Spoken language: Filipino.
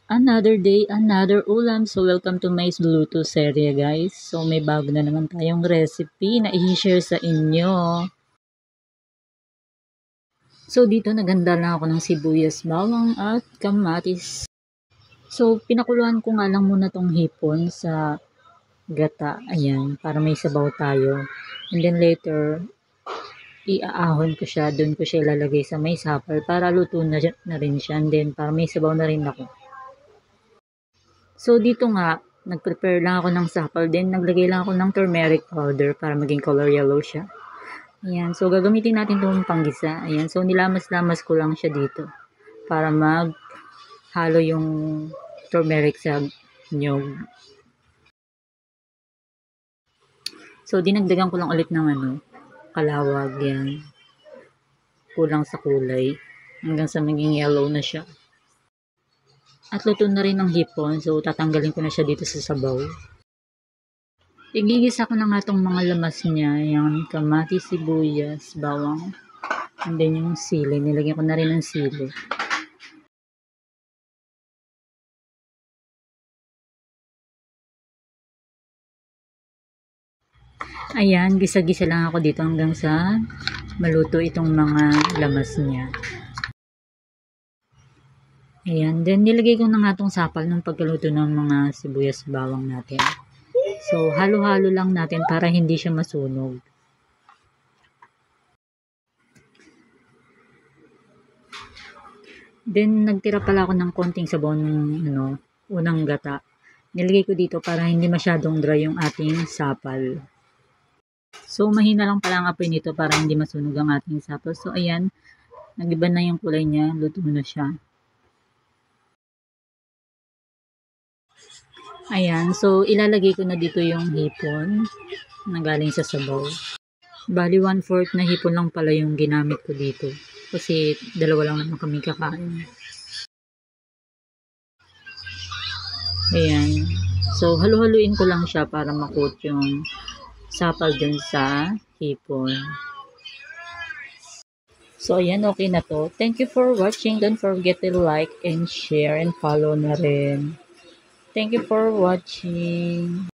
Another day, another ulam. So, welcome to my Bluetooth serye, guys. So, may bago na naman tayong recipe na i-share sa inyo. So, dito naganda lang ako ng sibuyas, bawang at kamatis. So, pinakuluan ko nga lang muna tong hipon sa gata. Ayan, para may sabaw tayo. And then later, iaahon ko siya. Doon ko siya ilalagay sa may sapal para luto na rin siya. And then, para may sabaw na rin ako. So, dito nga, nag-prepare lang ako ng sapal. Then, naglagay lang ako ng turmeric powder para maging color yellow siya. Ayan. So, gagamitin natin itong panggisa. Ayan. So, nilamas-lamas ko lang siya dito para maghalo yung turmeric sa nyog. So, dinagdagan ko lang ulit ng kalawag. Yan. Kulang sa kulay. Hanggang sa maging yellow na siya. At luto na rin ng hipon. So, tatanggalin ko na siya dito sa sabaw. Igigisa ko na nga itong mga lamas niya. Yung kamatis, sibuyas, bawang. And then yung sili. Nilagyan ko na rin ng sili. Ayan, gisa-gisa lang ako dito hanggang sa maluto itong mga lamas niya. Ayan, then nilagay ko na nga itong sapal ng pagkaluto ng mga sibuyas bawang natin. So, halo-halo lang natin para hindi siya masunog. Then, nagtira pala ako ng konting sabaw ng unang gata. Nilagay ko dito para hindi masyadong dry yung ating sapal. So, mahina lang pala ang apoy nito para hindi masunog ang ating sapal. So, ayan, nag-iba na yung kulay niya. Luto na siya. Ayan, so ilalagay ko na dito yung hipon na galing sa sabaw. Bali, 1/4 na hipon lang pala yung ginamit ko dito. Kasi dalawa lang naman kami kakain. Ayan. So, halu-haluin ko lang siya para makot yung sapal dun sa hipon. So, ayan, okay na to. Thank you for watching. Don't forget to like and share and follow na rin. Thank you for watching.